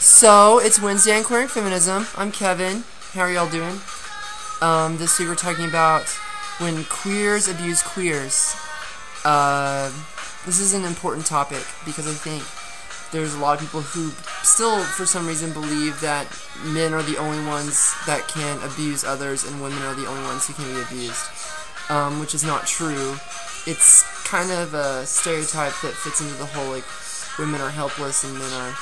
So, it's Wednesday on Queering Feminism. I'm Kevin. How are y'all doing? This week we're talking about when queers abuse queers. This is an important topic because I think there's a lot of people who still, for some reason, believe that men are the only ones that can abuse others and women are the only ones who can be abused, which is not true. It's kind of a stereotype that fits into the whole, like, women are helpless and men are,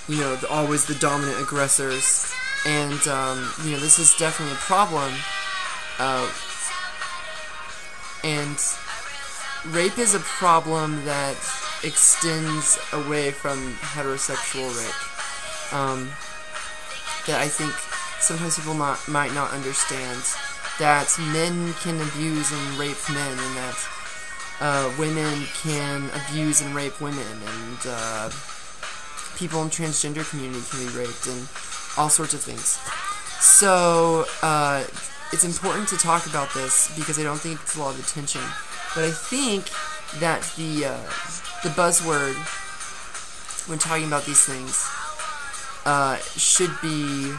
you know, always the dominant aggressors. And, you know, this is definitely a problem. And rape is a problem that extends away from heterosexual rape. That I think sometimes people might not understand. That men can abuse and rape men, and that women can abuse and rape women, and people in the transgender community can be raped, and all sorts of things. So, it's important to talk about this because I don't think it gets a lot of attention. But I think that the buzzword when talking about these things should be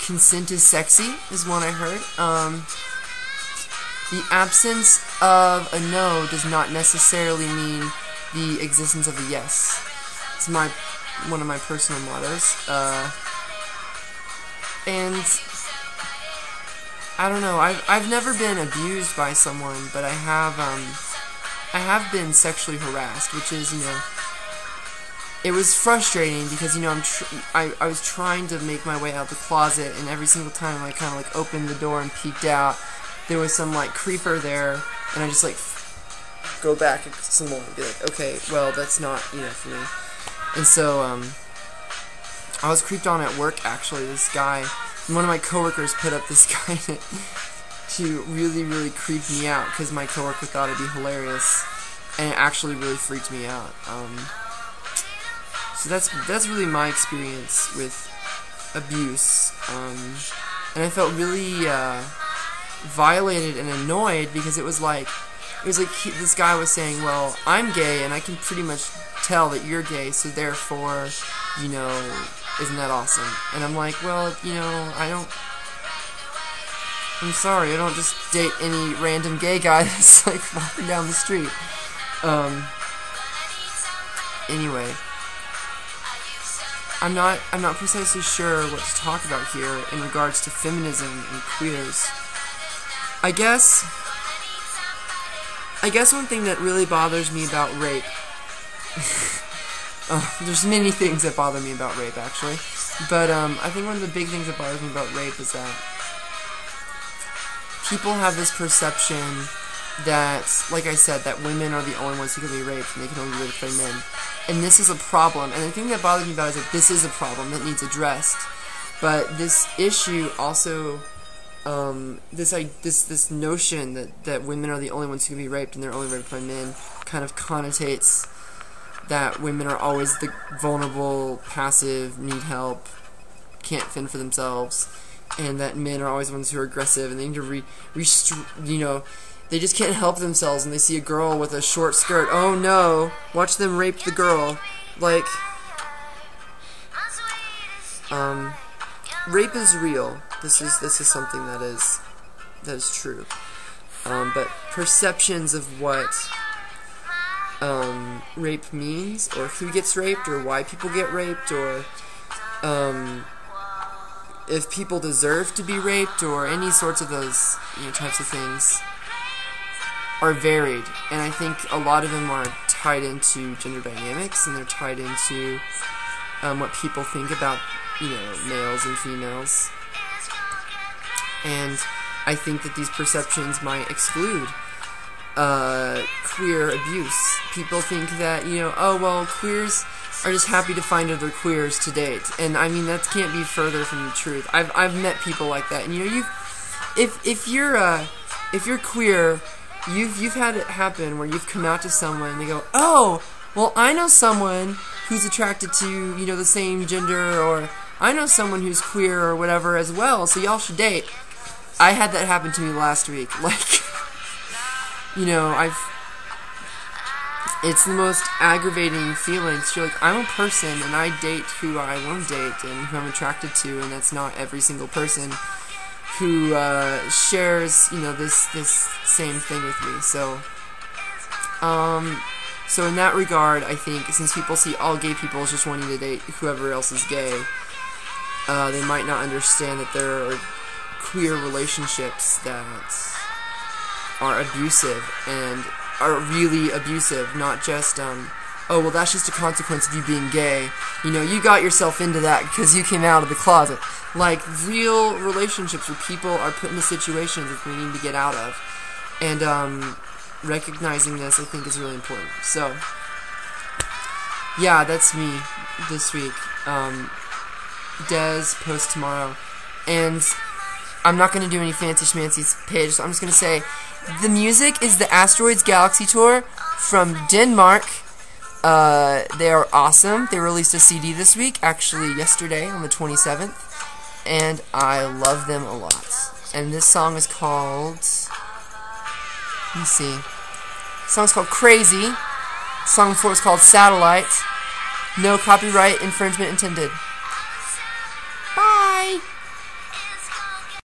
consent is sexy, is one I heard. The absence of a no does not necessarily mean the existence of a yes. It's one of my personal mottos. And I don't know. I've never been abused by someone, but I have been sexually harassed, which is, you know, it was frustrating because, you know, I was trying to make my way out the closet, and every single time I kind of like opened the door and peeked out, there was some like creeper there, and I just like go back some more and be like, okay, well, that's not, you know, for me. And so I was creeped on at work, actually. This guy, one of my coworkers put up this guy to really creep me out because my coworker thought it'd be hilarious, and it actually really freaked me out. So that's really my experience with abuse, and I felt really violated and annoyed because it was like this guy was saying, well, I'm gay and I can pretty much tell that you're gay, so therefore, you know, isn't that awesome? And I'm like, well, you know, I'm sorry, I don't just date any random gay guy that's like walking down the street. Anyway, I'm not precisely sure what to talk about here in regards to feminism and queers. I guess one thing that really bothers me about rape, there's many things that bother me about rape, actually, but I think one of the big things that bothers me about rape is that people have this perception that, like I said, that women are the only ones who can be raped, and they can only be raped by men. And this is a problem, and the thing that bothers me about it is that this is a problem that needs addressed. But this issue also, this notion that women are the only ones who can be raped and they're only raped by men kind of connotates that women are always the vulnerable, passive, need help, can't fend for themselves, and that men are always the ones who are aggressive and they need to you know, they just can't help themselves and they see a girl with a short skirt. Oh no, watch them rape the girl. Like, rape is real. This is something that is true. But perceptions of what rape means, or who gets raped, or why people get raped, or if people deserve to be raped, or any sorts of those, you know, types of things, are varied, and I think a lot of them are tied into gender dynamics, and they're tied into what people think about, you know, males and females. And I think that these perceptions might exclude queer abuse. People think that, you know, oh, well, queers are just happy to find other queers to date, and I mean, that can't be further from the truth. I've met people like that, and you know, if you're queer, you've had it happen where you've come out to someone and they go, oh, well, I know someone who's attracted to, you know, the same gender, or I know someone who's queer or whatever as well, so y'all should date. I had that happen to me last week. Like, you know, it's the most aggravating feeling. So you're like, I'm a person, and I date who I want to date, and who I'm attracted to, and that's not every single person who shares, this same thing with me. So in that regard, I think, since people see all gay people as just wanting to date whoever else is gay, they might not understand that there are queer relationships that are abusive, and are really abusive, not just, oh, well, that's just a consequence of you being gay. You got yourself into that because you came out of the closet. Like, real relationships where people are put into situations that they need to get out of. And, recognizing this, I think, is really important. So, yeah, that's me this week. Des posts tomorrow. And I'm not going to do any fancy schmancy page, so I'm just going to say, the music is the Asteroids Galaxy Tour from Denmark. They are awesome. They released a CD this week, actually yesterday on the 27th, and I love them a lot. And this song is called, let me see, the song's called Crazy. The song before was called Satellite. No copyright infringement intended. Bye!